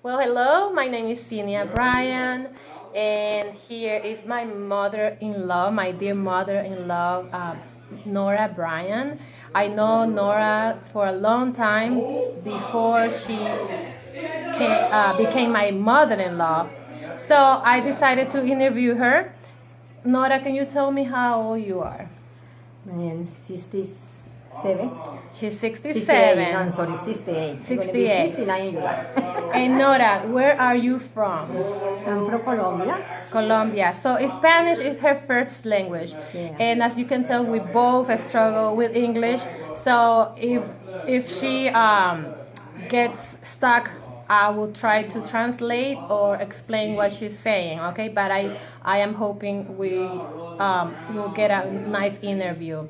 Well, hello, my name is Cinia Bryan, and here is my mother-in-law, my dear mother-in-law, Nora Bryan. I know Nora for a long time before she became my mother-in-law. So I decided to interview her. Nora, can you tell me how old you are? And 67. She's 68. 67. No, I'm sorry, 68. 68. I'm going to be 69 in July. And Nora, where are you from? I'm from Colombia. Colombia. So Spanish is her first language. Yeah. And as you can tell, we both struggle with English. So if she gets stuck, I will try to translate or explain what she's saying, okay? But I am hoping we will get a nice interview.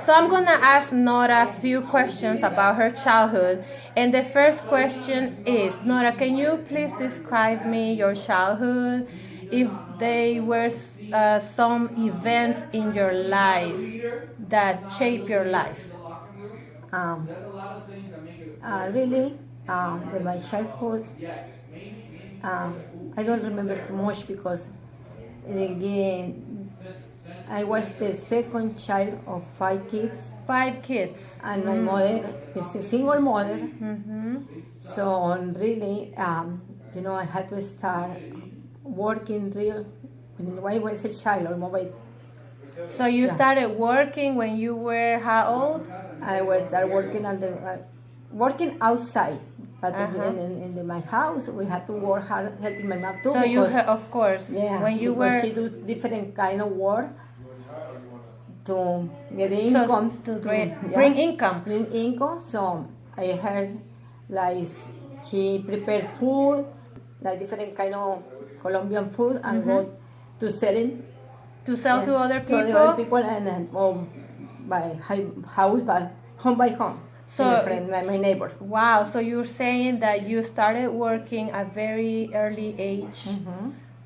So I'm gonna ask Nora a few questions about her childhood. And the first question is, Nora, can you please describe me your childhood? If there were some events in your life that shape your life. Um, really, my childhood, I don't remember too much because, again, I was the second child of 5 kids. 5 kids. And my mother is a single mother. Mm-hmm. So really, I had to start working when I was a child, almost. So you started working when you were how old? I was start working working outside, but in my house we had to work hard helping my mom too. So because, of course, yeah, when you were she do different kind of work to get the income bring income. Bring income. So I heard like she prepared food, like different kind of Colombian food, and go to selling. To sell to other people? To other people, and then by house, by home by home. So my neighbor. Wow, so you're saying that you started working at very early age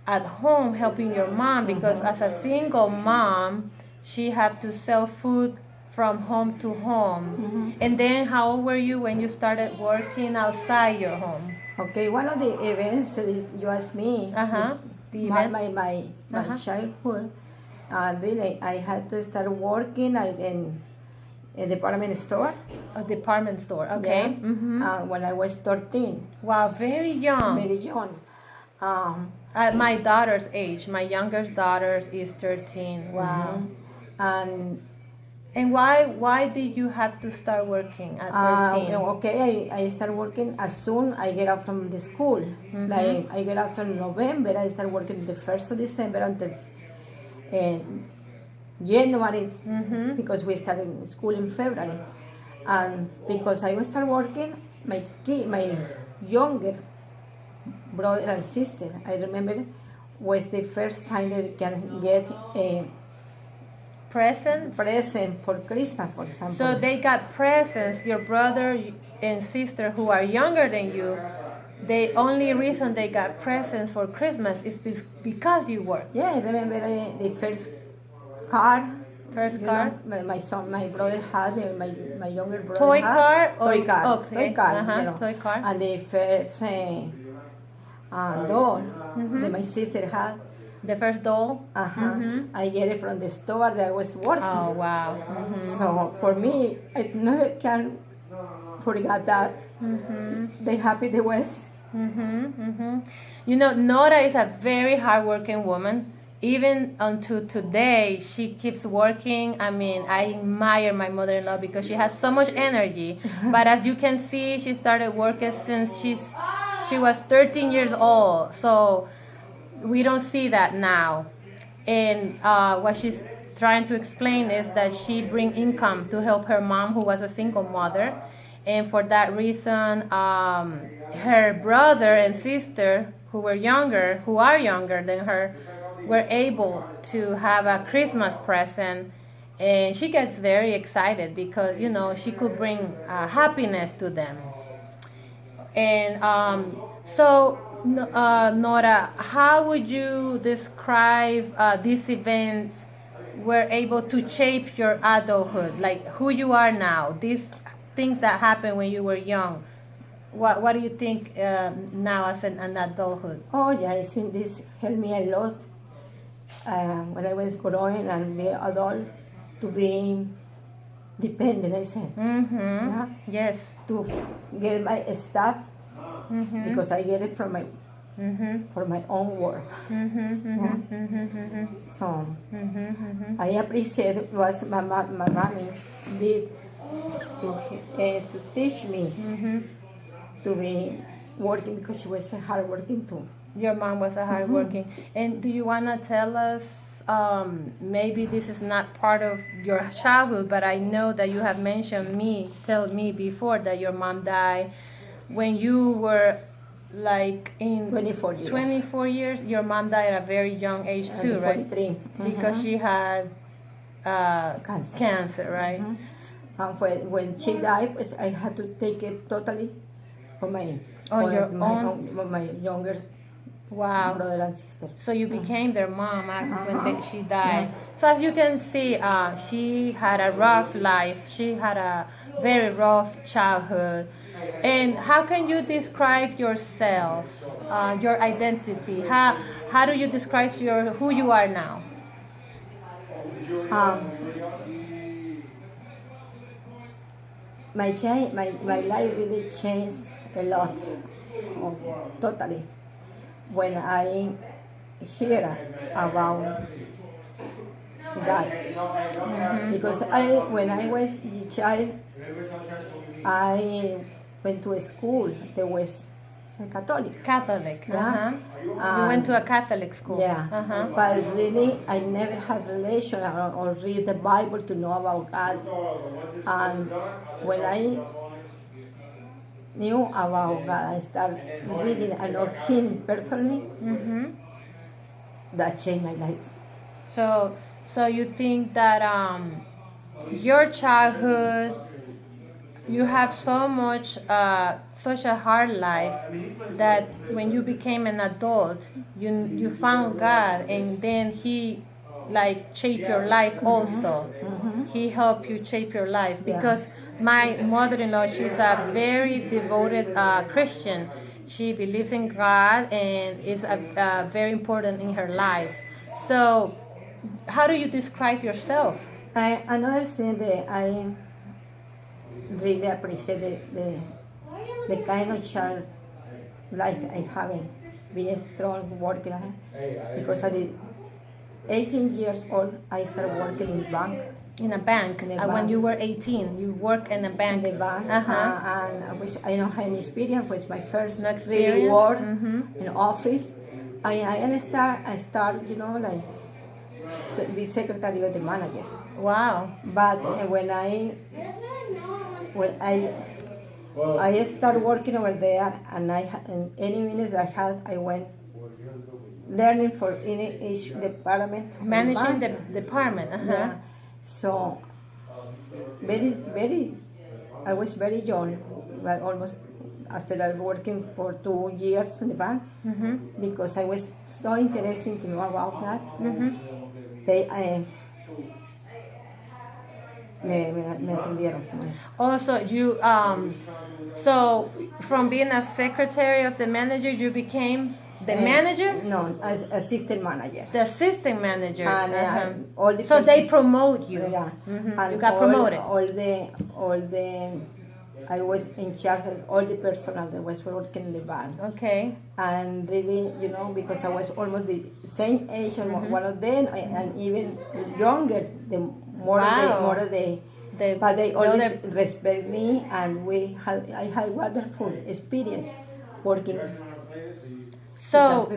at home helping your mom, because as a single mom, she had to sell food from home to home. And then how old were you when you started working outside your home? Okay, one of the events that you asked me, my childhood, really, I had to start working in a department store. A department store, okay. Yeah. When I was 13. Wow, very young. Very young. At my daughter's age, my youngest daughter is 13. Wow. And why did you have to start working at 13? Okay, I start working as soon I get out from the school. Like I get out in November, I start working the 1st of December until January, because we started school in February. And because I start working, my younger brother and sister, I remember, was the first time they can get a present for Christmas, for example. So they got presents. Your brother and sister who are younger than you, the only reason they got presents for Christmas is because you work. Yeah, I remember the first car. My brother had, my younger brother toy had. Car? Toy car. Okay. Toy car, Toy car. And the first doll that my sister had. The first doll? I get it from the store that I was working. Oh, wow. So for me, I never can forget that. They happy they was. You know, Nora is a very hardworking woman. Even until today, she keeps working. I mean, I admire my mother-in-law because she has so much energy. But as you can see, she started working since she was 13 years old. So we don't see that now. And what she's trying to explain is that she bring income to help her mom, who was a single mother. And for that reason, her brother and sister, who are younger than her, were able to have a Christmas present. And she gets very excited because, she could bring happiness to them. And so, Nora, how would you describe these events were able to shape your adulthood, like who you are now, these things that happened when you were young? What do you think now as an adulthood? Oh yeah, I think this helped me a lot when I was growing and be adult to be dependent. I said, Mm-hmm. yeah, Yes. to get my stuff Mm-hmm. because I get it from my Mm-hmm. for my own work. Mm-hmm. Yeah. Mm-hmm. So Mm-hmm. I appreciate what my mommy did to teach me Mm-hmm. to be working because she was hard working too. Your mom was a hardworking. And do you want to tell us, maybe this is not part of your childhood, but I know that you have told me before that your mom died when you were like in 24 years. 24 years. Your mom died at a very young age too, right? 43. Because she had cancer, right? And when she died, pues, I had to take it totally on my On your on my younger Wow. brother and sister. So you became their mom after when she died. Yeah. So as you can see, she had a rough life. She had a very rough childhood. And how can you describe yourself, your identity? How do you describe who you are now? My life really changed a lot, totally. When I hear about God, because when I was a child, I went to a school that was Catholic. Catholic. Yeah. You went to a Catholic school. Yeah, but really, I never had relation or read the Bible to know about God. And when I knew about God, I started reading and know Him personally. That changed my life. So you think that your childhood, you have such a hard life that when you became an adult, you found God, and then He like shaped your life also. He helped you shape your life because my mother-in-law, she's a very devoted Christian. She believes in God and is very important in her life. So, how do you describe yourself? Another thing that I really appreciate the kind of child life I haven't, being strong, working, because at 18 years old, I started working in bank. In a bank. When you were 18, you worked in a bank. In the bank, and I don't have any experience. Was my first experience? really work in office. I start, like be secretary of the manager. Wow. But when I started working over there, and in any minutes I had, I went learning for in each department. Managing the department. Yeah. So I was very young, but almost after I was working for 2 years in the bank, because I was so interested to know about that. They me ascendieron. Also, you so from being a secretary of the manager, you became the manager? No, as assistant manager. The assistant manager. And all the so they promote you. Yeah. And you got promoted. All the I was in charge of all the personnel that was working in the bank. Okay. And really, because I was almost the same age as one of them, and even younger, but they always respect me, and I had wonderful experience working. So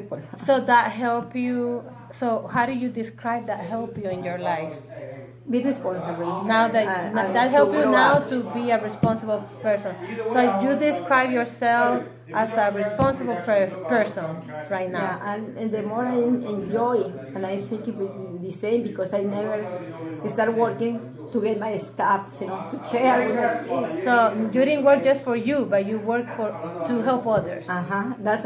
that helped you. So how do you describe that help you in your life? Be responsible. Now that help you now to be a responsible person. So you describe yourself as a responsible person right now. Yeah, and the more I enjoy, and I think it will be the same, because I never start working to get my stuff, to share with my kids. So you didn't work just for you, but you work to help others. That's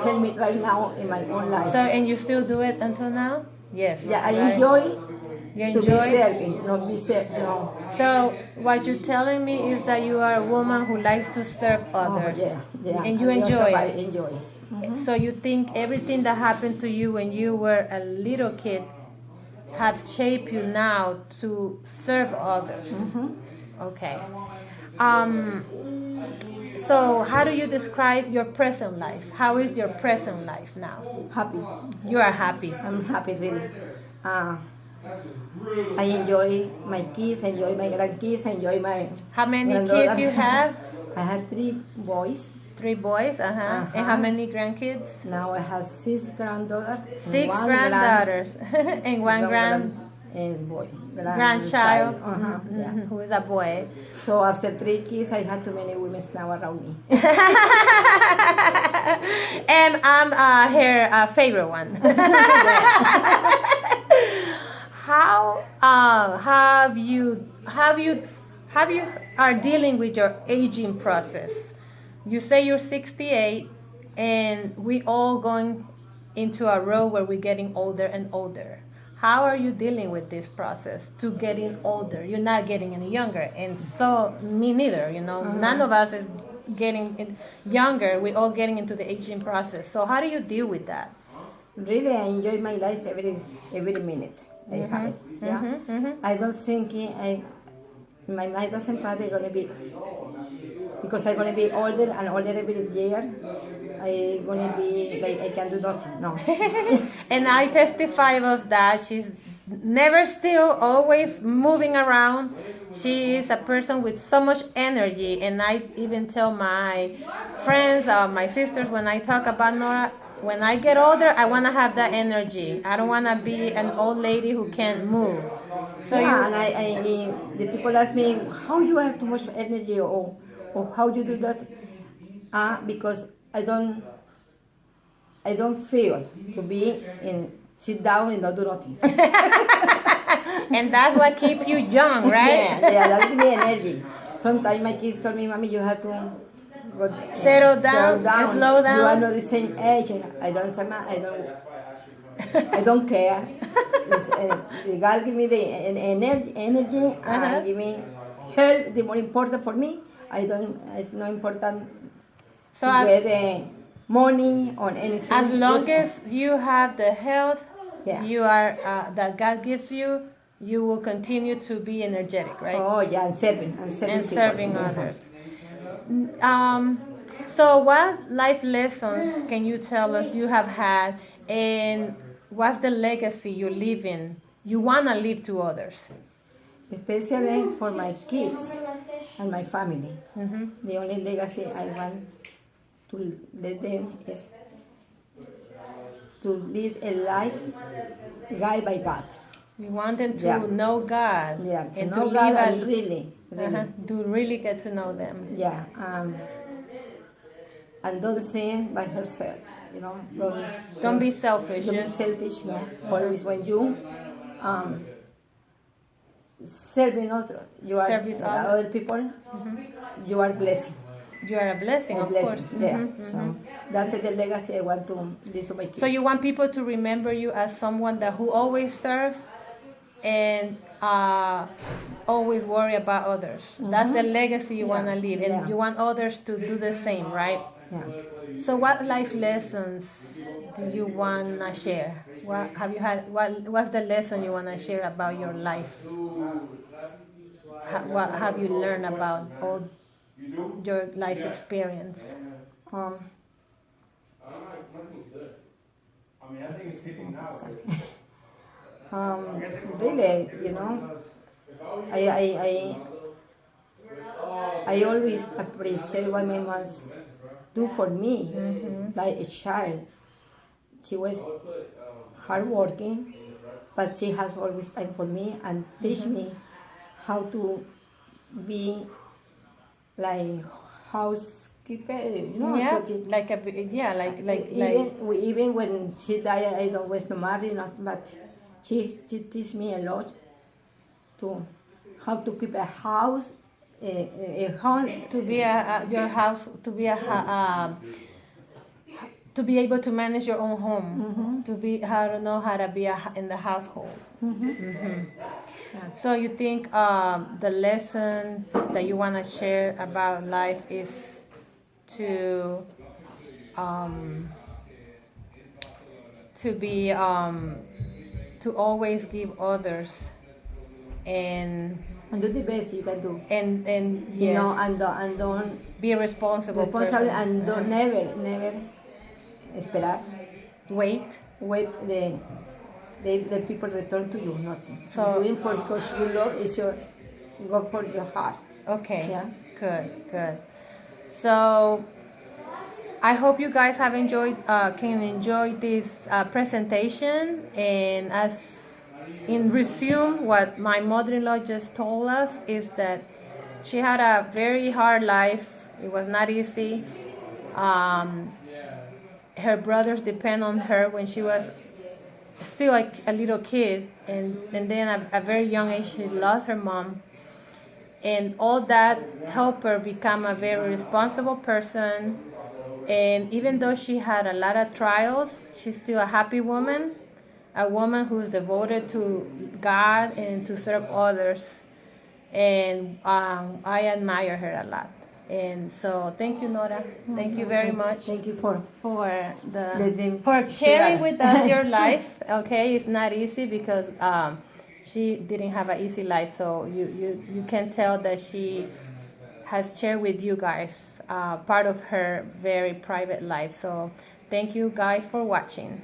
helped me right now in my own life. So and you still do it until now? Yes. Yeah, I enjoy You To be enjoy? serving, not be serving. No. So what you're telling me is that you are a woman who likes to serve Oh, others. yeah. And you enjoy also I it. enjoy. So you think everything that happened to you when you were a little kid have shaped you now to serve others. Okay. Um, so how do you describe your present life? How is your present life now? Happy. You are happy. I'm happy really. Uh, I enjoy my kids, enjoy my grandkids, enjoy my How many granddaughter. kids you have? I have 3 boys. 3 boys, uh-huh. And how many grandkids? Now I have 6 granddaughters. 6 granddaughters and one and boy. grandchild, Yeah. who is a boy. So after 3 kids, I had too many women now around me. And I'm her favorite one. How have you are dealing with your aging process? You say you're 68, and we all going into a road where we're getting older and older. How are you dealing with this process to getting older? You're not getting any younger, and so me neither. None of us is getting younger. We're all getting into the aging process. So how do you deal with that? Really, I enjoy my life every minute. I have it. Yeah. I don't think my mind doesn't pass. I'm gonna be because I'm gonna be older and older every year. I'm gonna be like I can do nothing. No. And I testify of that. She's never still, always moving around. She is a person with so much energy, and I even tell my friends, my sisters, when I talk about Nora, when I get older, I want to have that energy. I don't want to be an old lady who can't move. So yeah, and I the people ask me how you have too much energy or how you do that. Because I don't feel to be sit down and not do nothing. And that's what keeps you young, right? Yeah, that gives me energy. Sometimes my kids tell me, "Mommy, you have to go, Settle down, and slow down. You are not the same age." I don't care. God give me the energy and give me health. The more important for me. It's not important So to get money or anything. as long as you have the health, Yeah. you are that God gives you, you will continue to be energetic, right? Oh yeah, and serving And people. serving others. So what life lessons can you tell us you have had, and what's the legacy you want to leave to others? Especially for my kids and my family. The only legacy I want to let them is to live a life guided by God. We want them to know God. Yeah, to and know to God live and really. to really get to know them. Yeah, and don't sin by herself. Don't be selfish. Don't be selfish. No, always when you serving other people, you are blessing. You are a blessing, of course. Yeah. So that's the legacy I want to leave to my kids. So you want people to remember you as someone who always serves and always worry about others. That's the legacy you want to leave, and you want others to do the same, right? Yeah. So what life lessons do you want to share? What have you had? What's the lesson you want to share about your life? What have you learned about all your life experience? Really, I always appreciate what my mom do for me, like a child. She was hardworking, but she has always time for me and teach me how to be like housekeeper. Yeah, Even when she died, I don't was not married, but she teach me a lot to how to keep a house, a home. To be your house, to be to be able to manage your own home, to be how to know how to be in the household. So you think the lesson that you want to share about life is to be to always give others and do the best you can do. and You yes, know, and don't be a responsible person. and don't never esperar. Wait. Wait the people return to you, nothing. So- Doing for because you love is your go for your heart. Okay. Yeah. Good. So I hope you guys have can enjoy this presentation. And as in resume, what my mother-in-law just told us is that she had a very hard life. It was not easy. Her brothers depend on her when she was still like a little kid, and then at a very young age she lost her mom, and all that helped her become a very responsible person. And even though she had a lot of trials, she's still a happy woman, a woman who's devoted to God and to serve others. And I admire her a lot. And so thank you, Nora. Thank you very much. Thank you for For sharing with us your life. Okay, it's not easy because she didn't have an easy life. So you can tell that she has shared with you guys part of her very private life. So thank you guys for watching.